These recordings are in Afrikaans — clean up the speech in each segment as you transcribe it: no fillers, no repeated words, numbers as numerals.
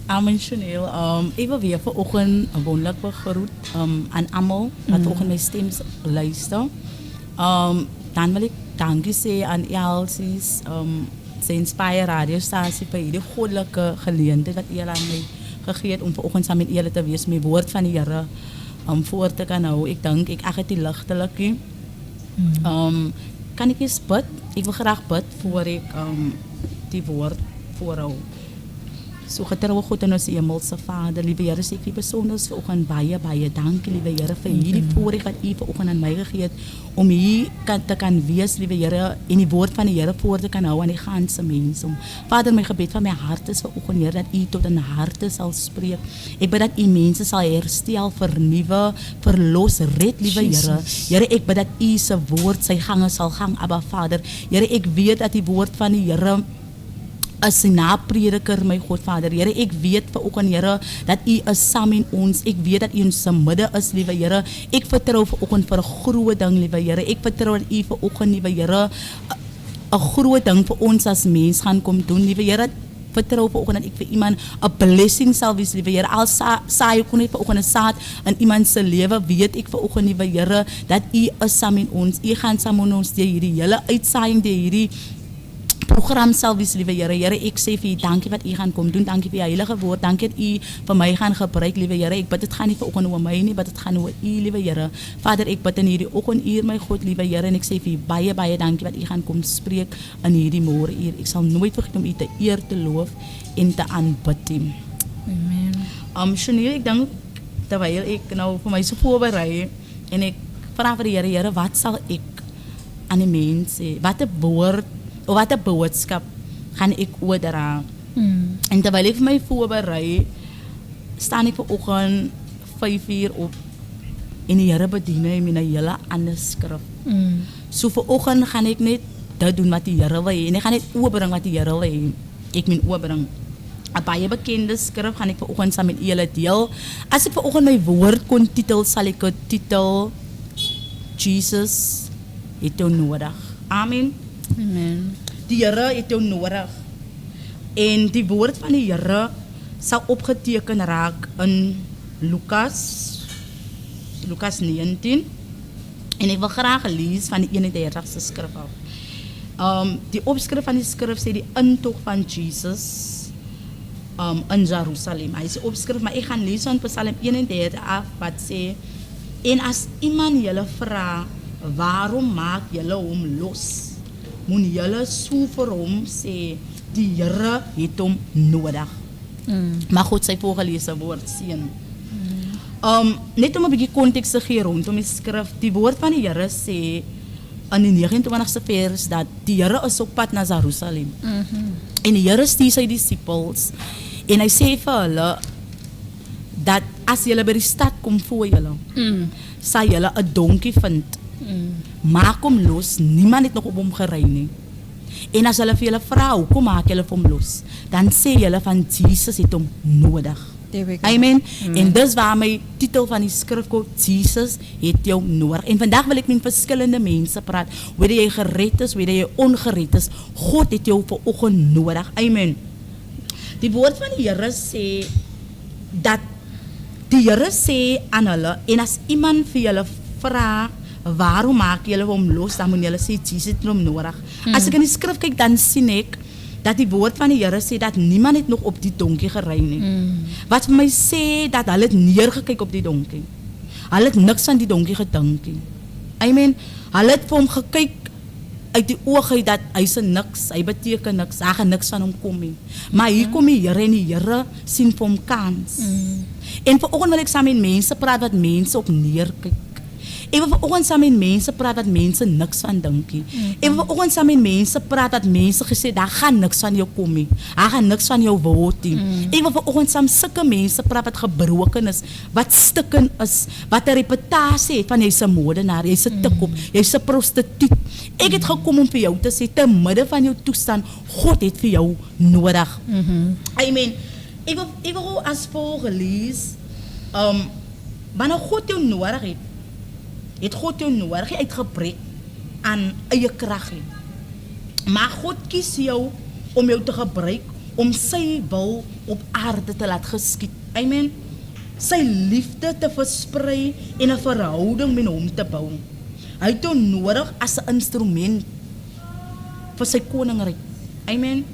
Emotioneel. Even weer vanochtend een wonderlijk begroet aan allemaal dat vanochtend mijn stem luistert. Dan wil ik dank zeggen aan Elsies, de Inspire radiostatie voor die goddelijke gelegenheid dat jullie aan mij gegeven om vanochtend samen met jullie te wees, met woord van de Heer voor te gaan houden. Ik denk, ik acht die lichtelijk. Kan ik eens bid? Ik wil graag bid voor ik die woord voorhoud. So getrouwe God in ons hemelse Vader, lieve Here, sê ek vir besonders vanoggend baie dankie, lieve Here, vir hierdie voorreg wat U vanoggend aan my gegee het om hier te kan wees, lieve Here, en die woord van die Here voor te kan hou aan die ganse mens. Vader, my gebed van my hart is vanoggend, Here, dat U tot in harte sal spreek. Ek bid dat U mense sal herstel, vernuwe, verlos, red, lieve Here. Here, ek bid dat U se woord sy gange sal gang, Abba Vader. Here, ek weet dat die woord van die Here as 'n naprediker, my God Vader. Here, ek weet vanoggend, Here, dat U is saam in ons. Ek weet dat U in ons midde is, liewe Here. Ek vertrou vanoggend vir 'n groot ding, liewe Here. Ek vertrou dat U vanoggend, liewe Here, 'n groot ding vir ons as mens gaan kom doen, liewe Here. Vertrou vanoggend dat ek vir iemand 'n blessing sal wees, liewe Here. Al saai ek net vanoggend 'n saad in iemand se lewe, weet ek vanoggend, liewe Here, dat U is saam in ons. U gaan saam met ons deur hierdie hele uitsaaiing, deur hierdie program sal wees, liewe Here. Here, ek sê vir U dankie wat U gaan kom doen. Dankie vir U heilige woord. Dankie dat U vir my gaan gebruik, liewe Here. Ek bid dit gaan nie vanoggend oor my nie, maar dit gaan oor U, liewe Here. Vader, ek bid in hierdie oggenduur, my God, liewe Here, en ek sê vir U baie dankie wat U gaan kom spreek in hierdie môreuur. Ek sal nooit vergeet om U te eer, te loof en te aanbid. Amen. Chanel, ek dink terwyl ek nou vir my so voorberei en ek vra vir die Here, Here, wat sal ek aan die mense, wat 'n woord of wat 'n boodskap gaan ek oordra? En terwyl ek vir my voorberei, staan ek vanoggend 5 uur op en die Here bedien my met 'n hele ander skrif. So vanoggend gaan ek net dit doen wat die Here wil hê en ek gaan net oorbring wat die Here wil hê. Ek moet oorbring 'n baie bekende skrif gaan ek vanoggend saam met julle deel. As ek vanoggend my woord kon titel, sal ek dit titel Jesus het jou nodig. Amen. Amen. Die Here het jou nodig. En die woord van die Here sal opgeteken raak in Lukas 19. En ek wil graag lees van die 31ste skrif af. Die opskrif van die skrif sê die intog van Jesus in Jerusalem. Hy sê opskrif, maar ek gaan lees van Psalm 31 af wat sê: en as iemand julle vra, waarom maak julle hom los? Moet julle so vir hom sê, die Here het hom nodig. Maar God sy voorgeleese woord seën. Net om 'n bietjie konteks te gee rondom die skrif. Die woord van die Here sê in die 29ste vers dat die Here is op pad na Jerusalem. En die Here stuur sy disippels en hy sê vir hulle dat as julle by die stad kom voor julle, sal julle 'n donkie vind. Maak hom los, niemand het nog op hom gery nie. En as hulle vir julle vra, hoekom maak julle hom los? Dan sê julle van Jesus het hom nodig. Amen. En dis waar my titel van die skrif kom, Jesus het jou nodig. En vandag wil ek met verskillende mense praat, hoe jy gered is, hoe jy ongered is. God het jou vanoggend nodig. Amen. Die woord van die Here sê dat die Here sê aan hulle, en as iemand vir julle vra, waarom maak julle hom los, dan moet julle sê Jesus het hom nodig. As ek in die skrif kyk, dan sien ek dat die woord van die Here sê dat niemand het nog op die donkie gery nie. Wat vir my sê dat hulle het neergekyk op die donkie. Hulle het niks van die donkie gedink nie. Amen. Hulle het vir hom gekyk uit die oog uit dat hy se niks, hy beteken niks, hy gaan niks van hom kom nie. Maar hier kom die Here en die Here sien vir hom kans. En vanoggend wil ek saam met mense praat wat mense op neerkyk. Ek wil vanoggend saam met mense praat wat mense niks van dink nie. Ek wil vanoggend saam met mense praat wat mense gesê daar gaan niks van jou kom nie. Daar gaan niks van jou word nie. Ek wil vanoggend saam sulke mense praat wat gebroken is, wat stikken is, wat 'n reputasie het van jy's 'n moordenaar, jy's 'n tikkop, jy's 'n prostituut. Ek het gekom om vir jou te sê te midde van jou toestand, God het vir jou nodig. Amen. Ek wil as volg lees, wanneer God jou nodig het God jou nodig uit gebrek aan eie krag. Maar God kies jou om jou te gebruik om sy wil op aarde te laat geskied. Amen. Sy liefde te versprei en 'n verhouding met hom te bou. Hy het hom nodig as 'n instrument vir sy koninkryk. Amen.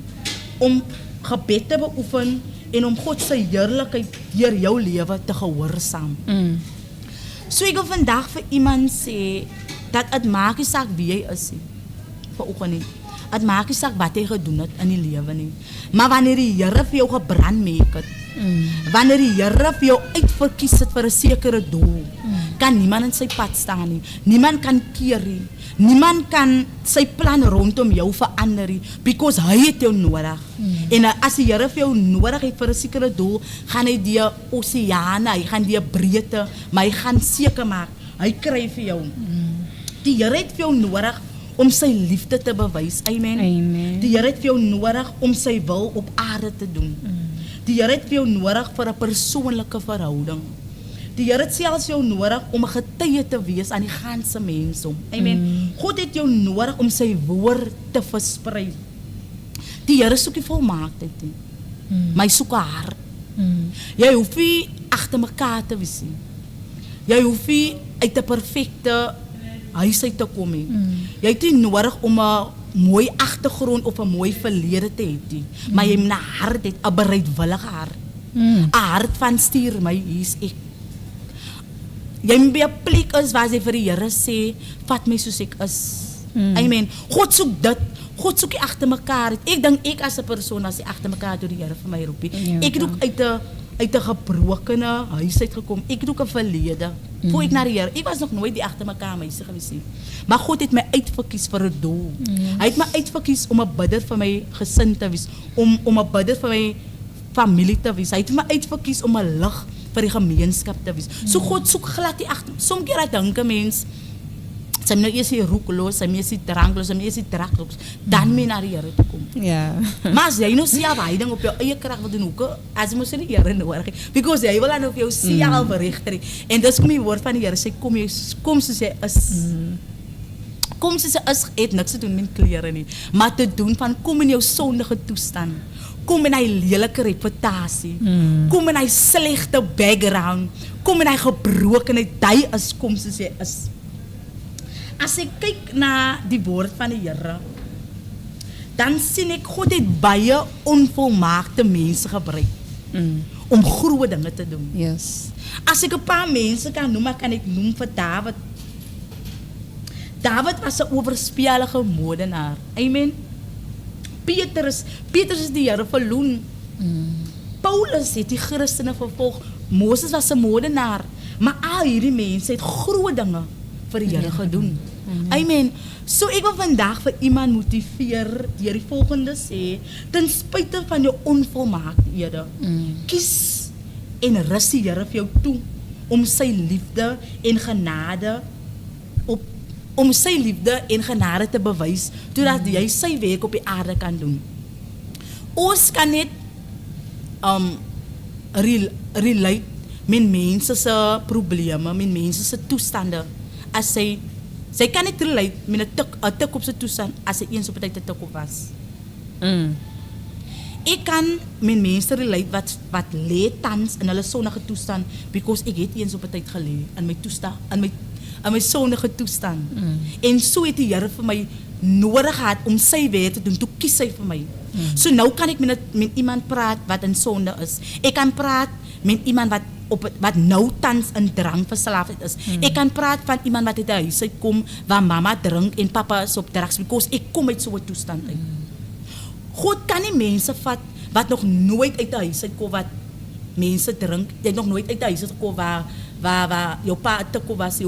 Om gebed te beoefen en om God sy heerlikheid deur jou lewe te gehoorsaam. So ek wil vandag vir iemand sê dat dit maak nie saak wie jy is nie. Vanoggend nie. Dit maak nie saak wat jy gedoen het in die lewe nie. Maar wanneer die Here vir jou gebrandmerk het, wanneer die Here vir jou uitverkies het vir 'n sekere doel, kan niemand in sy pad staan nie. Niemand kan keer nie. Niemand kan sy plan rondom jou verander nie, because hy het jou nodig. En as die Here vir jou nodig het vir 'n sekere doel, gaan hy die oseane, hy gaan die breedte, maar hy gaan seker maak, hy kry vir jou. Die Here het vir jou nodig om sy liefde te bewys. Amen. Amen. Die Here het vir jou nodig om sy wil op aarde te doen. Die Here het vir jou nodig vir 'n persoonlike verhouding. Die Here het selfs jou nodig om 'n getuie te wees aan die ganse mensdom. Amen. God het jou nodig om sy woord te versprei. Die Here soek die volmaaktheid nie. Maar hy soek 'n hart. Jy hoef nie agter mekaar te wees nie. Jy hoef nie uit 'n perfekte huis uit te kom nie. Jy het nie nodig om 'n mooi agtergrond of 'n mooi verlede te hê nie. Maar jy moet 'n hart hê, 'n bereidwillige hart. 'n Hart van stuur my, hier's ek. Jy moet by 'n plek is waar jy vir die Here sê, vat my soos ek is. Amen. God soek dit. God soek nie agter mekaar. Ek dink ek as 'n persoon as ek agter mekaar toe die Here vir my roepie. Ek het ook uit 'n gebrokene huis uit gekom. Ek het ook 'n verlede. Voor ek na die Here. Ek was nog nooit die agter mekaar mense gewees nie. Maar God het my uitverkies vir 'n doel. Hy het my uitverkies om 'n bidder vir my gesin te wees, om 'n bidder vir my familie te wees. Hy het my uitverkies om 'n lig vir die gemeenskap te wees. So God soek glad nie agter. Soms keer dink 'n mens, sy moet nou eers die roekeloos, sy moet eers die drankloos, sy moet eers die drakloos, dan moet na die Here toe kom. Ja. Maar as jy nou self hy ding op jou eie krag wil doen, hoekom? As jy mos nie die Here nodig het. Because jy wil dan op jou self regter. En dis kom die woord van die Here sê, kom soos jy is. Kom soos jy is, het niks te doen met klere nie. Maar te doen van kom in jou sondige toestand. Kom in hy lelike reputasie. Kom in hy slegte background. Kom in hy gebrokenheid. Hy is kom soos jy is. As ek kyk na die woord van die Here, dan sien ek God het baie onvolmaakte mense gebruik om groot dinge te doen. Yes. As ek 'n paar mense kan noem, kan ek noem vir Dawid. Dawid was 'n oorspelige moordenaar. Amen. Petrus is die Here verloon. Paulus het die Christene vervolg. Moses was 'n moordenaar. Maar al hierdie mense het groot dinge vir die Here gedoen. Amen. So ek wil vandag vir iemand motiveer deur die volgende sê, ten spyte van jou onvolmaakhede, kies en rus die Here vir jou toe om sy liefde en genade te bewys, totdat jy sy werk op die aarde kan doen. Ons kan net relate met mense se probleme, met mense se toestande. As sy kan niet relate met een tik op zijn toestand als sy eens op een tijd tik op was. Ik kan met mensen relate wat leed thans in hulle sonnige toestand, because ik het eens op een tijd geleed in mijn toestand, in mijn sonnige toestand. En so het die Here vir my nodig gehad om sy werk te doen, toe kies sy vir my. So nou kan ik met iemand praat wat in sonde is. Ik kan praat met iemand wat nou thans in drankverslaafdheid is. Ik kan praten van iemand wat uit die huis uitkom, waar mama drink en papa is op drugs, because ik kom uit zo'n toestand uit. God kan nie mense vat wat nog nooit uit die huis uitkom, wat mense drink, jy nog nooit uit die huis uitkom, waar jou pa uitkom was.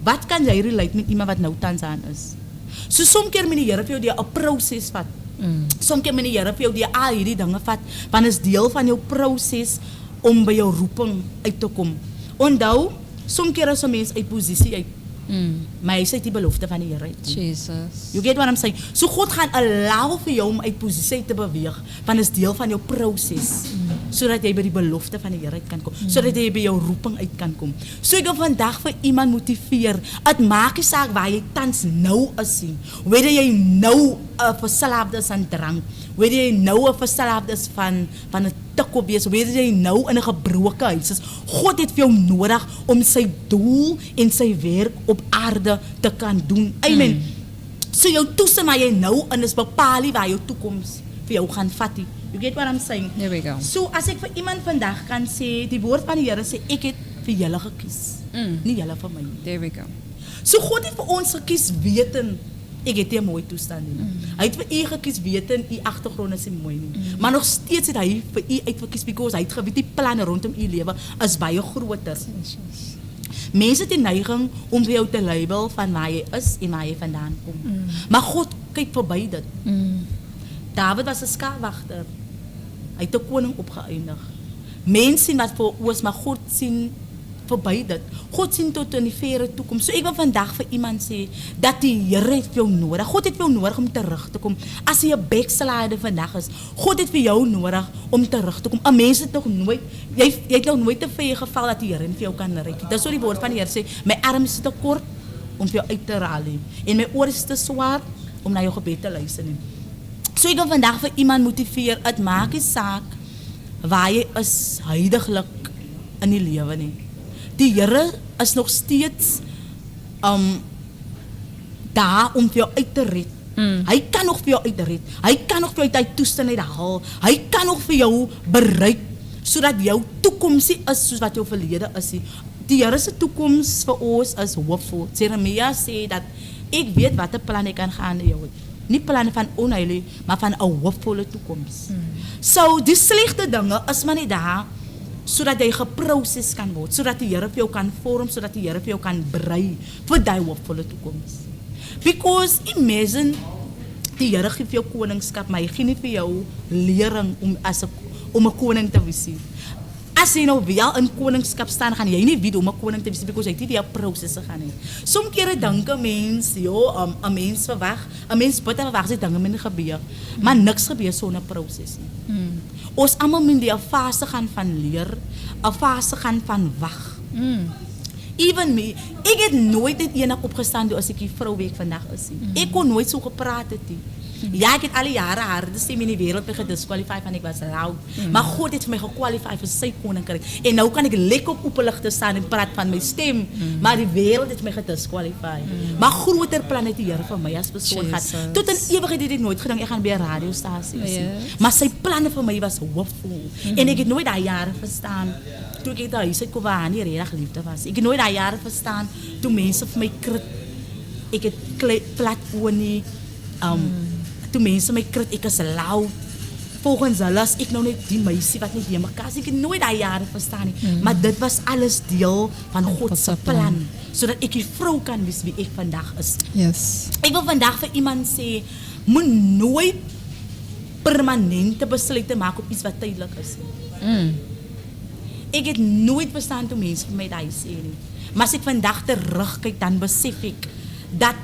Wat kan jy relate met iemand wat nou thans aan is? So soms keer met die Here vir jou die 'n proses vat. Soms keer met die Here vir jou die al hierdie dinge vat, want is deel van jou proses om by jou roeping uit te kom. Onthou, soms keer as 'n mens uit posisie uit, maar hy sê die belofte van die Here uit. Jesus. You get what I'm saying? So God gaan allow vir jou om uit posisie te beweeg, want is deel van jou proses. sodat jy by die belofte van die Here uit kan kom, sodat jy by jou roeping uit kan kom. So ek wil vandag vir iemand motiveer, het maak nie saak waar jy tans nou is nie, whether jy nou verslaafd is aan drank, whether jy nou verslaafd is van 'n tik op wees, whether jy nou in 'n gebroke huis is, God het vir jou nodig om sy doel en sy werk op aarde te kan doen. Amen. So jou toestand waar jy nou in is bepaal nie waar jou toekoms vir jou gaan vat nie. You get what I'm saying? There we go. So as ek vir iemand vandag kan sê, die woord van die Here sê, ek het vir julle gekies, nie julle vir my nie. There we go. So God het vir ons gekies weten, ek het nie 'n mooi toestand nie. Hy het vir u gekies weten, u agtergrond is nie mooi nie. Maar nog steeds het hy vir u uitgekies, because hy het geweet die planne rondom u lewe is baie groter. Mense het die neiging om vir jou te label van waar jy is en waar jy vandaan kom. Maar God kyk verby dit. David was 'n skaapwagter. Hy het 'n koning opgeëindig. Mense sien wat voor oos, maar God sien verby dit. God sien tot in die verre toekoms. So ek wil vandag vir iemand sê dat die Here het vir jou nodig. God het vir jou nodig om terug te kom. As jy 'n backslider vandag is, God het vir jou nodig om terug te kom. 'n Mens het nog nooit, jy het nog nooit te ver geval dat die Here vir jou kan red. Dit is so die woord van die Here sê, my arm is te kort om vir jou uit te raal en my oor is te swaar om na jou gebed te luister nie. So ek wil vandag vir iemand motiveer, het maak nie saak waar jy is huidiglik in die lewe nie. Die Here is nog steeds daar om vir jou uit te red. Hy kan nog vir jou uitred. Hy kan nog vir jou uit toestand uithaal. Hy kan nog vir jou bereik sodat jou toekoms nie is soos wat jou verlede is nie. Die Here se toekoms vir ons is hoopvol. Jeremia sê dat ek weet watter planne kan gaan in jou het. Nie planne van onheil, maar van 'n hoopvolle toekoms. So die slegte dinge is maar nie daar sodat jy geproses kan word, sodat die Here vir jou kan vorm, sodat die Here vir jou kan brei vir daai hoopvolle toekoms. Because imagine die Here gee vir jou koningskap, maar hy gee nie vir jou lering om 'n koning te wees. As jy nou wel in koningskap staan, gaan jy nie weet om 'n koning te wees, because jy het nie die prosesse gaan nie. Soms kere dink 'n mens, 'n mens verwag, 'n mens bid en verwag sy dinge moet gebeur, maar niks gebeur sonder proses nie. Ons almal moet die fase gaan van leer, 'n fase gaan van wag. Even me, ek het nooit net eendag opgestaan toe as ek die vrou wie ek vandag is nie. Ek kon nooit so gepraat het nie. Ja, ek het al die jare harde stem in die wêreld gediskwalifieer van ek was loud. Maar God het vir my gekwalifieer vir sy koninkryk. En nou kan ek lekker op lig te staan en praat van my stem, maar die wêreld het my gediskwalifieer. Maar groter planne het die Here vir my as persoon gehad. Tot in ewigheid het ek nooit gedink ek gaan by 'n radiostasie wees. Maar sy planne vir my was hoopvol. En ek het nooit daai jare verstaan toe ek daai huis uitkom waar nie regtig liefde was. Ek het nooit daai jare verstaan toe mense vir my krit. Ek het plat oë nie. Toe mense my krit, ek is loud. Volgens hulle as ek nou net die meisie wat net mekaar is. Ek het nooit daai jare verstaan nie. Maar dit was alles deel van God se plan, sodat ek die vrou kan wees wie ek vandag is. Yes. Ek wil vandag vir iemand sê, moet nooit permanente besluite maak op iets wat tydelik is nie. Ek het nooit verstaan toe mense vir my daai sê nie. Maar as ek vandag terugkyk, dan besef ek dat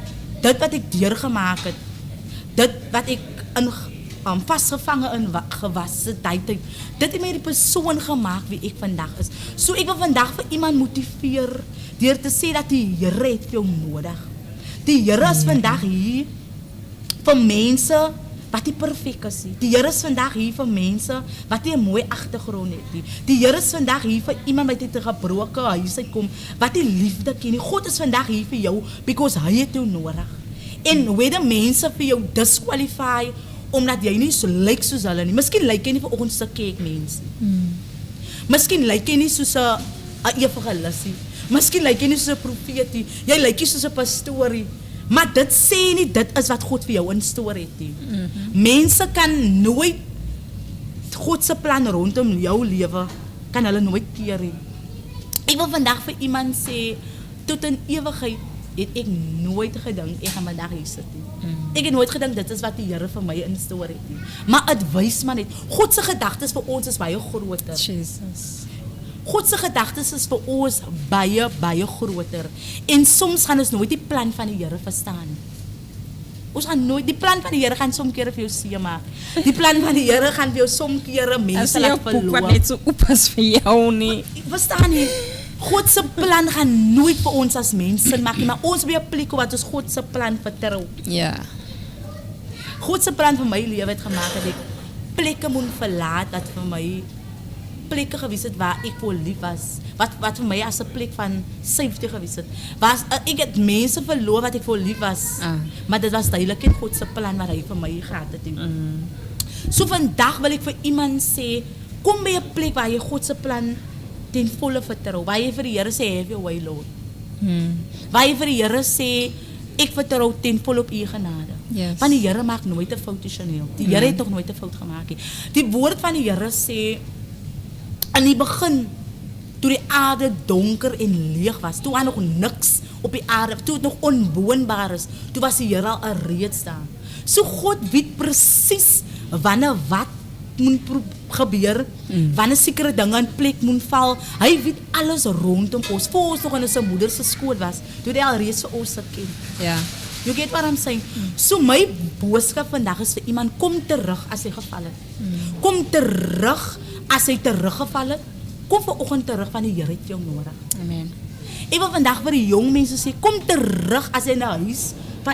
dit wat ek deurgemaak het, dit wat ek in vasgevange in gewas het, dit het my die persoon gemaak wie ek vandag is. So ek wil vandag vir iemand motiveer deur te sê dat die Here het vir jou nodig. Die Here is vandag hier vir mense wat nie perfek is nie. Die Here is vandag hier vir mense wat nie 'n mooi agtergrond het nie. Die Here is vandag hier vir iemand wat uit 'n gebroke huis uitkom, wat nie liefde ken nie. God is vandag hier vir jou because hy het jou nodig. En whether mense vir jou disqualify omdat jy nie so lyk soos hulle nie. Miskien lyk jy nie vir oggend se kerkmens nie. Miskien lyk jy nie soos 'n evangelis nie. Miskien lyk jy nie soos 'n profeet nie. Jy lyk nie soos 'n pastoor nie. Maar dit sê nie dit is wat God vir jou instoor het nie. Mense kan nooit God se plan rondom jou lewe kan hulle nooit keer nie. Ek wil vandag vir iemand sê tot in ewigheid het ek nooit gedink ek gaan vandag hier sit nie. Ek het nooit gedink dit is wat die Here vir my instoor het nie. Maar dit wys maar net God se gedagtes vir ons is baie groter. Jesus. God se gedagtes is vir ons baie groter. En soms gaan ons nooit die plan van die Here verstaan nie. Ons gaan nooit, die plan van die Here gaan soms kere vir jou seer maak. Die plan van die Here gaan vir jou soms kere mense laat verloor. Wat net so opas vir jou nie. Verstaan jy? God se plan gaan nooit vir ons as mense maak nie, maar ons moet 'n plek wat ons God se plan vertrou. Ja. God se plan vir my lewe het gemaak dat ek plekke moet verlaat dat vir my plekke gewees het waar ek voor lief was. Wat vir my as 'n plek van safety gewees het. Ek het mense verloor wat ek voor lief was. Maar dit was duidelik nie God se plan wat hy vir my gehad het nie. So vandag wil ek vir iemand sê, kom by 'n plek waar jy God se plan ten volle vertrou. Waar jy vir die Here sê, have your way, Lord. Waar jy vir die Here sê, ek vertrou ten volle op u genade. Yes. Want die Here maak nooit 'n fout, Chanel. Die Here het tog nooit 'n fout gemaak nie. Die woord van die Here sê, in die begin, toe die aarde donker en leeg was, toe nog niks op die aarde, toe het nog onwoonbaar is, toe was die Here al reeds daar. So God weet presies wanneer wat moet gebeur, wanneer sekere dinge in plek moet val. Hy weet alles rondom ons. Voor ons nog in ons moeder se skoot was, toe hy al reeds vir ons geken. Ja. You get what I'm saying? So my boodskap vandag is vir iemand, kom terug as hy geval het. Kom terug as hy teruggeval het. Kom vanoggend terug, want die Here het jou nodig. Amen. Ek wil vandag vir die jong mense sê, kom terug as hy na huis,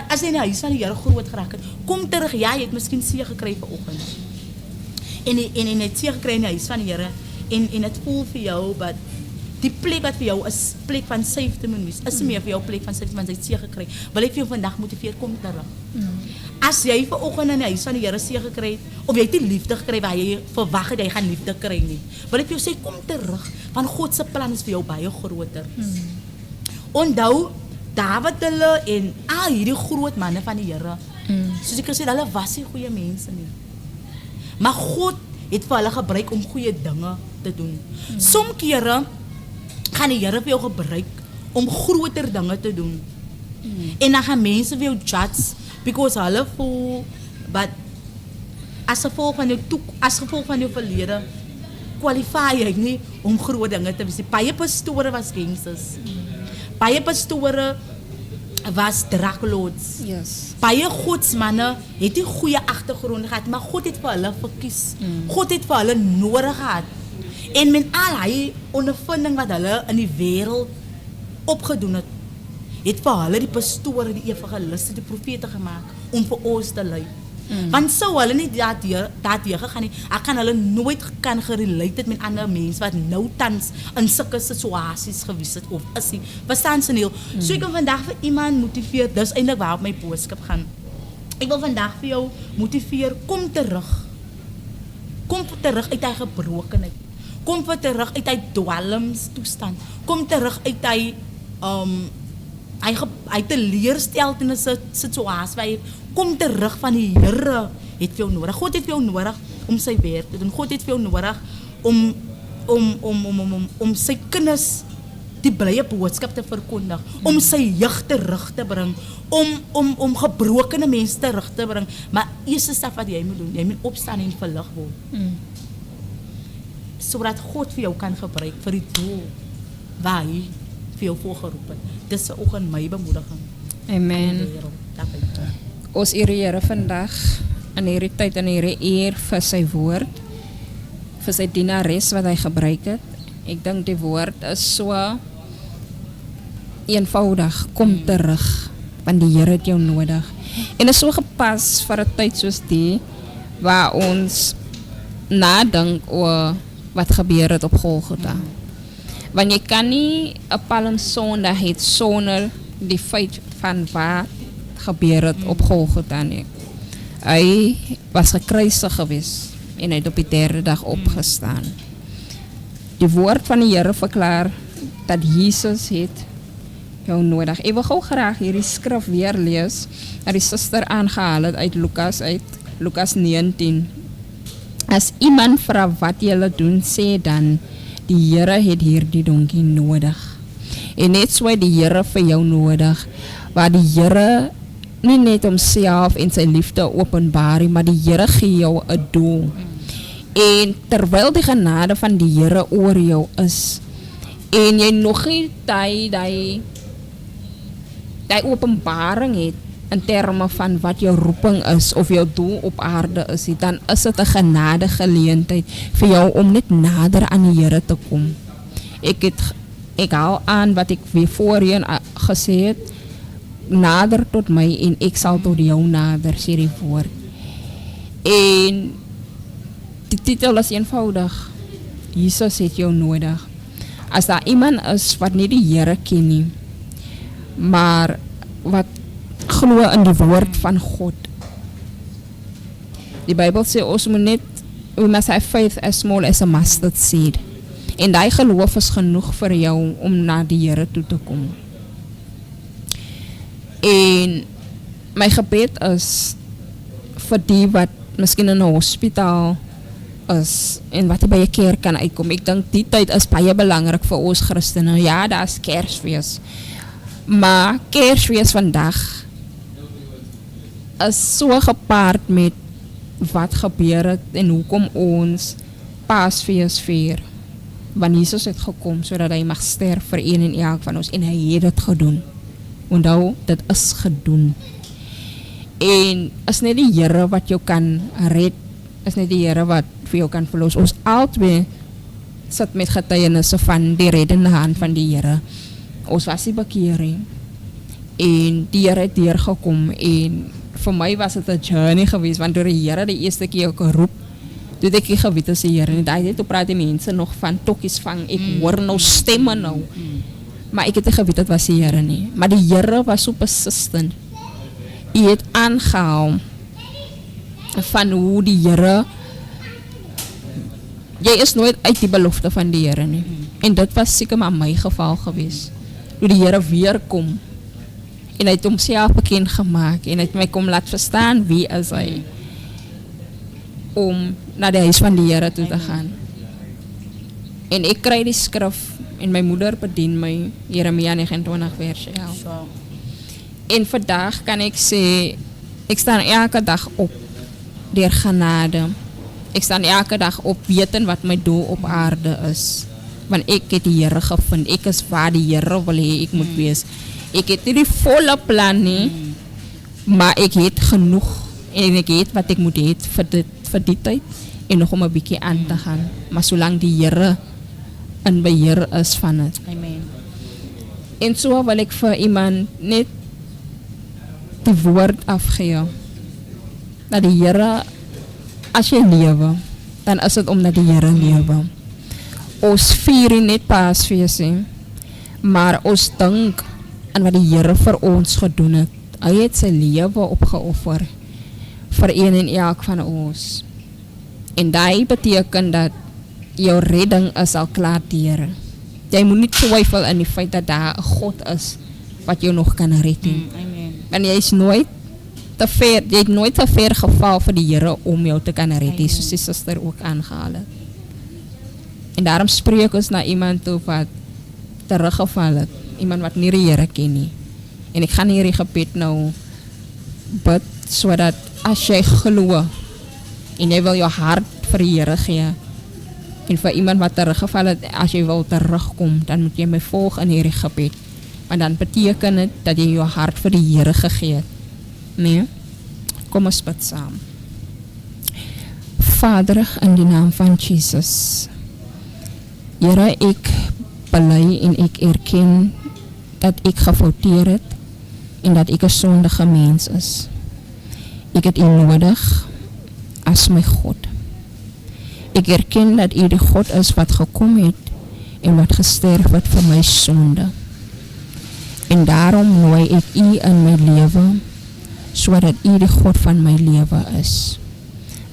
as hy na huis van die Here groot geraak het. Kom terug, ja, jy het miskien seer gekry vanoggend. En het seer gekry in die huis van die Here, en het voel vir jou, but die plek wat vir jou is plek van safety moet wees, is meer vir jou plek van safety, want jy het seer gekry. Wil ek vir jou vandag motiveer, kom terug. As jy vanoggend in die huis van die Here seer gekry het, of jy het nie liefde gekry waar jy verwag het jy gaan liefde kry nie, wil ek vir jou sê, kom terug, want God se plan is vir jou baie groter. Onthou, Dawid hulle en al hierdie groot manne van die Here, soos ek gesê, hulle was nie goeie mense nie. Maar God het vir hulle gebruik om goeie dinge te doen. Soms kere gaan die Here vir jou gebruik om groter dinge te doen. En dan gaan mense vir jou judge, because hulle voel, but as gevolg van jou verlede, kwalify jy nie om groot dinge te wees. Baie pastore was gangsters. Baie pastore was draklords. Yes. Baie godsmanne het nie goeie agtergrond gehad, maar God het vir hulle verkies. God het vir hulle nodig gehad. En met al hy ondervinding wat hulle in die wêreld opgedoen het vir hulle die pastore, die evangeliste, die profete gemaak om vir ons te lei. Want sou hulle nie daardeur gegaan nie, ek kan hulle nooit kan gerelate met ander mense wat nou tans in sulke situasies gewees het of is nie. Verstaan Chanel? So ek wil vandag vir iemand motiveer, dis eintlik waarop my boodskap gaan. Ek wil vandag vir jou motiveer, kom terug. Kom terug uit hy gebrokenheid. Kom terug uit hy dwalmstoestand. Kom terug uit hy hy teleerstel in 'n situasie waar hy kom terug van die Here het vir jou nodig. God het vir jou nodig om sy werk te doen. God het vir jou nodig om sy kinders die blye boodskap te verkondig, om sy jeug terug te bring, om gebrokene mense terug te bring. Maar eerste stap wat jy moet doen, jy moet opstaan en verlig word. Sodat God vir jou kan gebruik vir die doel waar hy vir jou voorgeroep het. Dis vanoggend my bemoediging. Amen. Ons eer die Here vandag in hierdie tyd en hierdie uur vir sy woord, vir sy dienares wat hy gebruik het. Ek dink die woord is so eenvoudig, kom terug, want die Here het jou nodig. En is so gepas vir 'n tyd soos die, waar ons nadink oor wat gebeur het op Golgotha. Want jy kan nie 'n Palm Sondag hê sonder die feit van wat gebeur het op Golgotha nie. Hy was gekruisig gewees en hy het op die 3de dag opgestaan. Die woord van die Here verklaar dat Jesus het jou nodig. Ek wil gou graag hierdie skrif weer lees dat die suster aangehaal het uit Lukas 19. As iemand vra wat julle doen, sê dan die Here het hierdie donkie nodig. En net so het die Here vir jou nodig, waar die Here nie net homself en sy liefde openbaar nie, maar die Here gee jou 'n doel. En terwyl die genade van die Here oor jou is, en jy nog nie die openbaring het in termen van wat jou roeping is of jou doel op aarde is, dan is dit 'n genade geleentheid vir jou om net nader aan die Here te kom. Ek hou aan wat ek weer voorheen gesê het, nader tot my en ek sal tot jou nader, sê die woord. En die titel is eenvoudig. Jesus het jou nodig. As daar iemand is wat nie die Here ken nie, maar wat glo in die woord van God. Die Bybel sê ons moet net, we must have faith as small as a mustard seed. En die geloof is genoeg vir jou om na die Here toe te kom. En my gebed is vir die wat miskien in 'n hospitaal is en wat by 'n kerk kan uitkom. Ek dink die tyd is baie belangrik vir ons Christene. Ja, daar is Kersfees. Maar Kersfees vandag is so gepaard met wat gebeur het en hoekom ons Paasfees vier. Want Jesus het gekom sodat hy mag sterf vir een en elk van ons en hy het dit gedoen. Onthou, dit is gedoen. En is net die Here wat jou kan red, is net die Here wat vir jou kan verlos. Ons albei sit met getuienisse van die reddende hand van die Here. Ons was die bekering en die Here het deurgekom en vir my was dit 'n journey geweest, want door die Here die eerste keer ook geroep, toe ek nie geweet as die Here en daai het op praat die mense nog van tokkies vang, ek hoor nou stemme nou, maar ek het nie geweet dit was die Here nie, maar die Here was so persistent. Hy het aangehou van hoe die Here, jy is nooit uit die belofte van die Here nie, en dit was seker maar my geval geweest, toe die Here weer kom en hy het homself bekend gemaak en hy het my kom laat verstaan wie is hy om na die huis van die Here toe te gaan. En ek kry die skrif en my moeder bedien my Jeremia 29 vers 11. En vandag kan ek sê ek staan elke dag op deur genade. Ek staan elke dag op weten wat my doel op aarde is, want ek het die Here gevind. Ek is waar die Here wil hê ek moet wees. Ek het nie die volle plan nie, maar ek het genoeg en ek het wat ek moet hê vir die tyd en nog om 'n bietjie aan te gaan. Maar solank die Here in beheer is van dit. Amen. En so wil ek vir iemand net die woord afgee. Dat die Here, as jy lewe, dan is dit omdat die Here lewe. Ons vier nie net Paasfees nie, maar ons dink aan wat die Here vir ons gedoen het. Hy het sy lewe opgeoffer vir een en elk van ons. En dit beteken dat jou redding is al klaar deur. Jy moet nie twyfel in die feit dat daar 'n God is wat jou nog kan red nie. Amen. Want jy het nooit te ver geval vir die Here om jou te kan red nie, soos die suster ook aangehaal het. En daarom spreek ons na iemand toe wat teruggeval het, iemand wat nie die Here ken nie. En ek gaan hierdie gebed nou bid, sodat as jy glo en jy wil jou hart vir die Here gee, en vir iemand wat teruggeval het, as jy wil terugkom, dan moet jy my volg in hierdie gebed, want dan beteken dit dat jy jou hart vir die Here gegee het. Nee? Kom ons bid saam. Vader, in die naam van Jesus, Here, ek bely en ek erken dat ek gefouteer het en dat ek 'n sondige mens is. Ek het U nodig as my God. Ek erken dat U die God is wat gekom het en wat gesterf het vir my sonde. En daarom nooi ek U in my lewe, sodat U die God van my lewe is.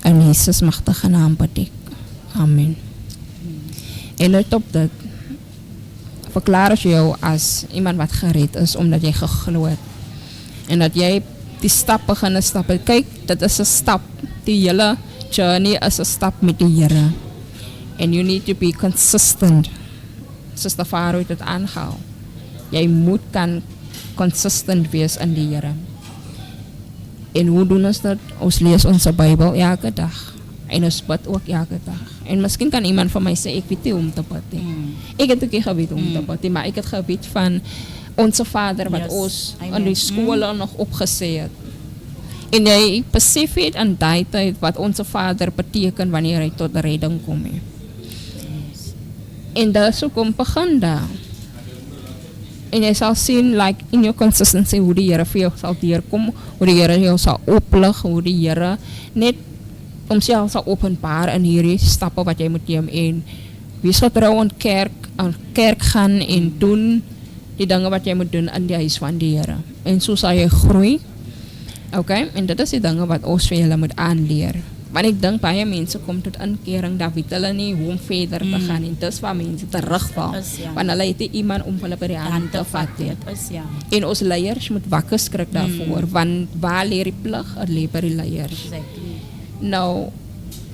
In Jesus magtige naam bid ek. Amen. En let op dit, verklaar as jou as iemand wat gered is, omdat jy geglo het. En dat jy die stap begin stap. Kyk, dit is 'n stap. Die hele journey is 'n stap met die Here. And you need to be consistent. Soos die Farao het dit aangehou. Jy moet kan consistent wees in die Here. En hoe doen ons dat? Ons lees ons Bybel elke dag. En ons bid ook elke dag. En miskien kan iemand van my sê, ek weet nie om te bid nie. Ek het ook nie geweet om te bid nie, maar ek het geweet van onze Vader wat Yes. ons Amen. in die skole nog opgesê het. En jy besef het in die tyd wat onze Vader beteken wanneer hy tot redding kom. He. En dis hoekom begin daar. En jy sal sien, like, in jou consistency, hoe die Here vir jou sal deurkom, hoe die Here jou sal oplig, hoe die Here net homself sal openbaar in hierdie stappe wat jy moet neem en wees getrou aan kerk gaan en doen die dinge wat jy moet doen in die huis van die Here. En so sal jy groei. Okay? En dit is die dinge wat ons vir julle moet aanleer. Want ek dink baie mense kom tot inkering, dat weet hulle nie hoe om verder te gaan en dis waar mense terugval. Is, ja. Want hulle het nie iemand om hulle by die hand te vat nie. Dit is ja. En ons leiers moet wakker skrik daarvoor, want waar lê die plig? Het lê by die leiers. Exactly. Nou,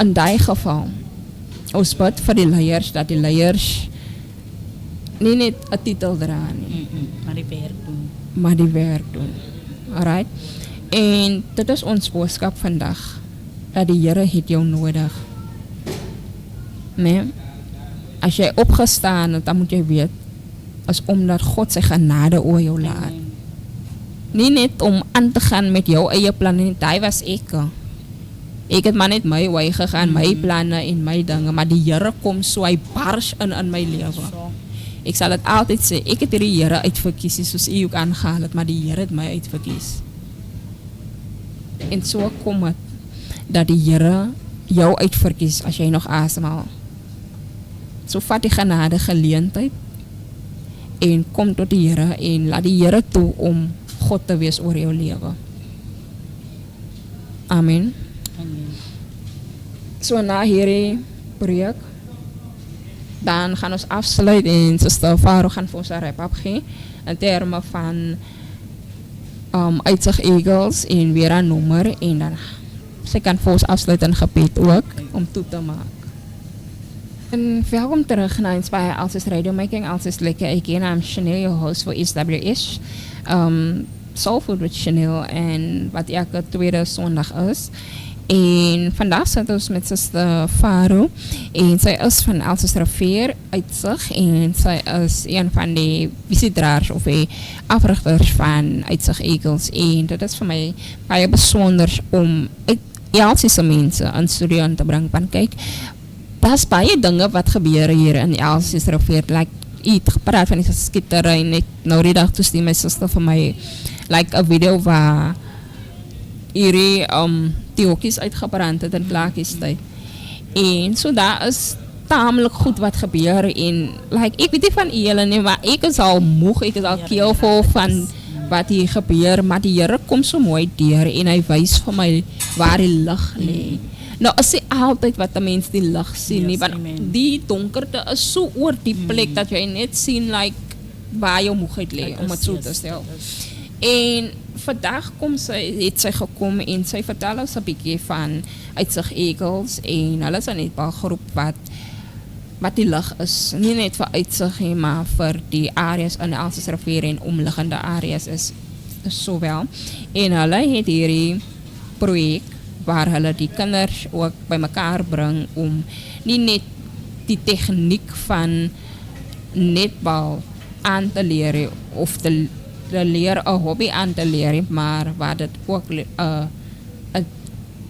in die geval, ons bid vir die leiers, dat die leiers nie net 'n titel dra nie, Maar die werk doen. maar die werk doen. Alright? En dit is ons boodskap vandag, dat die Here het jou nodig. Nee? As jy opgestaan het, dan moet jy weet, is omdat God sy genade oor jou laat. Nie net om aan te gaan met jou eie planne nie, daai was ek. Ek het maar net my wy gegaan, my planne en my dinge, maar die Here kom so, hy bars in my lewe. So, Ek sal dit altyd sê, ek het hierdie Here uitverkies, soos u ook aangehaal het, maar die Here het my uitverkies. En so kom het, dat die Here jou uitverkies, as jy nog asemhaal. So vat die genade geleentheid, en kom tot die Here, en laat die Here toe om God te wees oor jou lewe. Amen. amen. So na hierdie preek, dan gaan ons afsluit en Suster Faro gaan vir ons 'n wrap-up gee in terme van Uitzig Eagles en weer 'n nommer en dan sy kan vir ons afsluit in gebed ook om toe te maak. En welkom terug na Inspire Alsis Radio Making Alsis Lekker. Again, I'm Chanel, your host for SWS. Soul Food with Chanel en wat elke tweede Sondag is. En vandaag zit ons met Suster Faro en sy is van Alsis Rivier Uitzig en sy is een van die visiedraers of die afrigters van Uitzig Eagles en dit is vir my baie besonder om Elsie's mense in studio aan te bring, want kyk, daar's baie dinge wat gebeur hier in Elsie's Rivier, like, jy het gepraat van die geskietery en ek nou die dag toe stuur my suster vir my like 'n video waar hierdie die hokkies uitgebrand het in Klaakies tyd. En so daar is tamelik goed wat gebeur en like, ek weet nie van julle nie, maar ek is al moeg, ek is al keelvol van wat hier gebeur, maar die Here kom so mooi deur en hy wys vir my waar die lig lê. Nou is nie altyd wat 'n mens die lig sien nie, want die donkerte is so oor die plek dat jy net sien like waar jou moegheid lê, om dit so te stel. En vandag het sy gekom en sy vertel ons 'n bietjie van Uitzig Eagles en hulle is 'n netbalgroep wat die lig is, nie net vir Uitzig nie, maar vir die areas in Elsies Rivier en omliggende areas is sowel. En hulle het hierdie projek waar hulle die kinders ook bymekaar bring om nie net die tegniek van netbal aan te leer of te leer 'n hobby aan te leer, maar waar dit ook 'n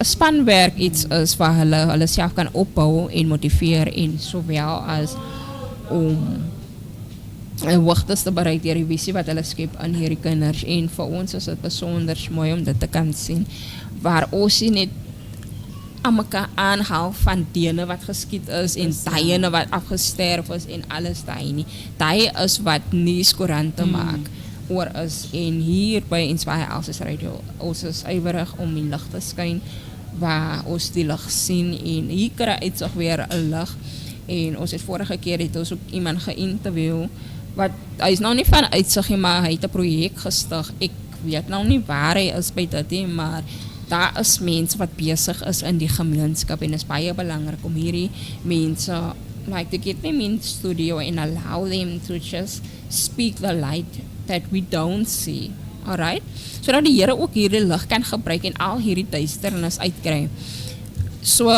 spanwerk iets is waar hulle self kan opbou en motiveer en sowel as om hoogtes te bereik deur die visie wat hulle skep in hierdie kinders. En vir ons is dit besonder mooi om dit te kan sien waar ons net aan mekaar aanhaal van diene wat geskied is en diene wat afgesterf is en alles daai nie. Daai is wat nuuskoerante maak oor is en hier by Inspire Alsis Radio ons is ywerig om die lig te skyn waar ons die lig sien en hier kry Uitzig weer 'n lig en ons het vorige keer het ons ook iemand geïnterview wat hy is nou nie van Uitzig nie, maar hy het 'n projek gestig. Ek weet nou nie waar hy is by dit nie, maar daar is mense wat besig is in die gemeenskap en is baie belangrik om hierdie mense like to get them in studio and allow them to just speak the light that we don't see. Alright? Sodat die Here ook hierdie lig kan gebruik en al hierdie duisternis uitkry. So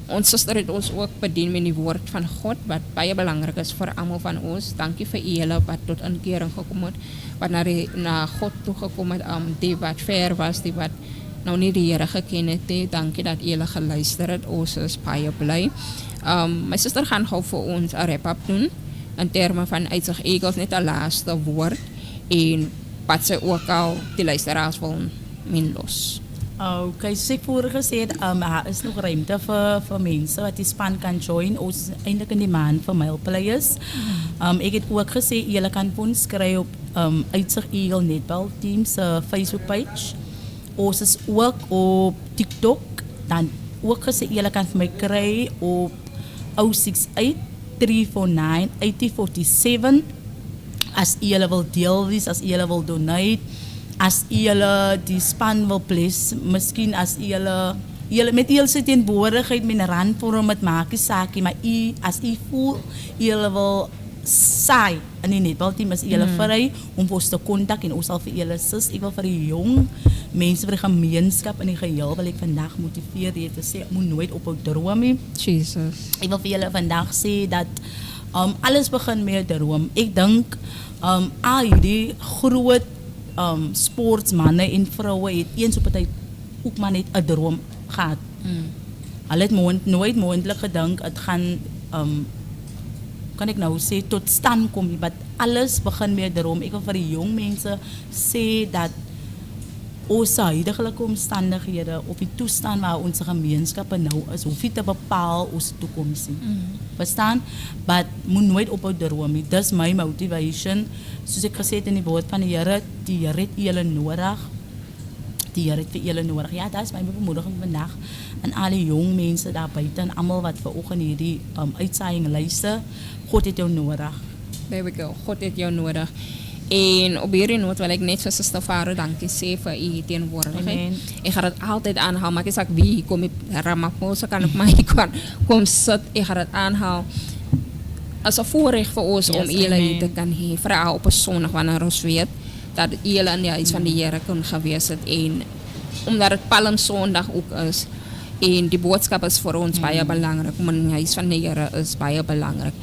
Ons suster het ons ook bedien met die woord van God, wat baie belangrik is vir almal van ons. Dankie vir julle wat tot inkering gekom het, wat na God toe gekom het, die wat ver was, die wat nou nie die Here geken het nie. Dankie dat julle geluister het, ons is baie bly. My suster gaan gou vir ons 'n wrap-up doen, in terme van Uitsig Eagles, net 'n laaste woord, en wat sy ook al die luisteraars wil los. Okay, soos ek vorige gesê het, daar is nog ruimte vir mense wat die span kan join. Ons is eintlik in die maand vir male players. Ek het ook gesê, julle kan vir ons skryf op Uitsig Eagle Netball Team se Facebook page. Ons is ook op TikTok. Dan ook gesê, julle kan vir my kry op 068 349 8047. As julle wil deel wees, as julle wil donate, as julle die span wil bless, miskien as julle met julle se teenwoordigheid met 'n randvorm met maak nie saak nie, maar as u voel julle wil saai in die netbalteam, is julle vry om ons te kontak en ons sal vir julle sis. Ek wil vir die jong mense vir die gemeenskap in die geheel wil ek vandag motiveer jy te sê, moet nooit ophou droom nie. Jesus. Ek wil vir julle vandag sê dat alles begin met 'n droom. Ek dink al hierdie groot sportsmanne en vroue het eens op 'n tyd ook maar net 'n droom gehad. Hulle het nooit moontlik gedink dit gaan kan ek nou sê tot stand kom nie, wat alles begin met 'n droom. Ek wil vir die jong mense sê dat ons huidige omstandighede of die toestand waar ons gemeenskappe nou is, hoef nie te bepaal ons toekoms nie. Verstaan? Maar moet nooit ophou droom nie. Dis my motivation. Soos ek gesê het in die woord van die Here het julle nodig. Die Here het vir julle nodig. Ja, dat is my bemoediging vandag aan al die jong mense daar buite en almal wat vanoggend hierdie uitsaaiing luister. God het jou nodig. There we go. God het jou nodig. En op hierdie noot wil ek net vir Suster Faro dankie sê vir u teenwoordigheid. Ek gaan dit altyd aanhaal, maar ek sê wie kom die Ramaphosa kan op my kom sit. Ek gaan dit aanhaal as 'n voorreg vir ons om julle hier te kan hê, veral op 'n Sondag wanneer ons weet dat julle in die huis van die Here kon gewees het, en omdat dit Palm Sondag ook is en die boodskap is vir ons baie belangrik, om in die huis van die Here is baie belangrik.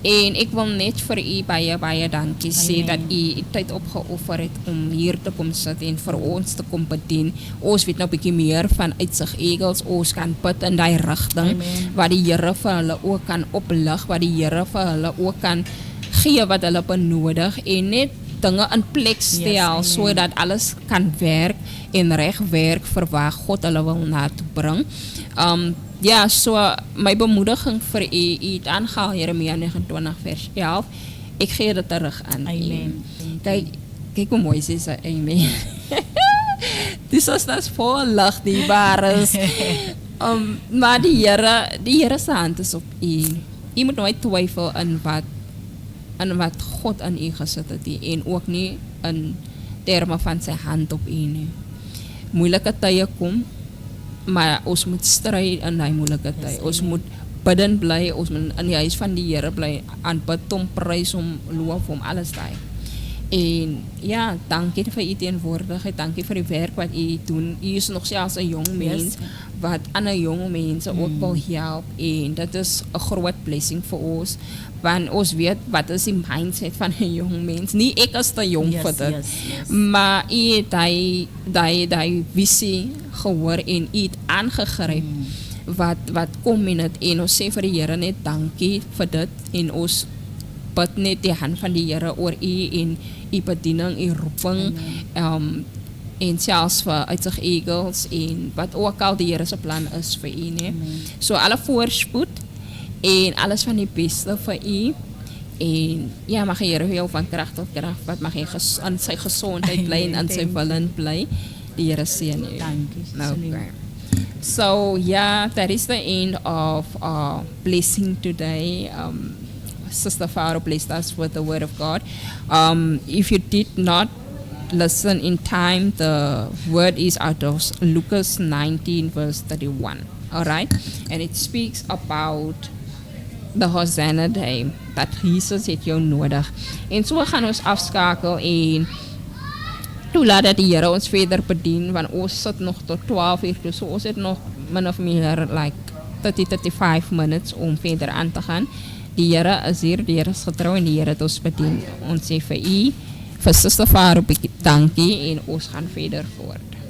En ek wil net vir u baie dankie sê dat u tyd opgeoffer het om hier te kom sit en vir ons te kom bedien. Ons weet nou 'n bietjie meer van Uitsig Eagles. Ons kan bid in daai rigting waar die Here vir hulle ook kan oplig, waar die Here vir hulle ook kan gee wat hulle benodig en net dinge in plek stel sodat alles kan werk en reg werk vir waar God hulle wil na toe bring. Ja, so my bemoediging vir u het aangehaal Jeremia 29 vers 11. Ek gee dit terug aan. Amen. Kyk hoe mooi sê sy amen. Dis is vol lig die bares. Maar die Here se hand is op u. U moet nooit twyfel in wat God aan u gesit het en ook nie in terme van sy hand op u nie. Moeilike tye kom, maar ons moet stry in die moeilike tye. Ons moet bidden bly, ons moet in die huis van die Here bly, aanbid hom, prys hom, loof hom, alles daai. En ja, dankie vir u teenwoordigheid, dankie vir die werk wat u doen. U is nog selfs 'n jong mens wat ander jong mense ook wil help, en dit is 'n groot blessing vir ons, want ons weet wat is die mindset van 'n jong mens. Nie ek is te jong vir dit, maar u het daai visie gehoor en u het aangegryp wat kom in dit, en ons sê vir die Here net dankie vir dit, en ons bid net die hand van die Here oor u en u bediening, u roeping, en selfs vir Uitsig Eagles en wat ook al die Here se plan is vir u, nee. So alle voorspoed en alles van die beste vir u, en ja, mag die Here jou van krag tot krag wat mag hy aan sy gesondheid bly en aan sy wil bly. Die Here seën u. Okay. So yeah, that is the end of our blessing today. Sister Faro blessed us with the word of God. If you did not listen in time, the word is out of Lucas 19 verse 31. All right, and it speaks about the Hosanna Day, dat Jesus het jou nodig. En so gaan ons afskakel en toelaat dat die Here ons verder bedien, want ons sit nog tot 12 uur, so ons het nog min of meer like 35 minutes om verder aan te gaan. Die Here is hier, die Here is getrou en die Here het ons bedien. Ons sê vir u, vir Suster Faro, dankie en ons gaan verder voort.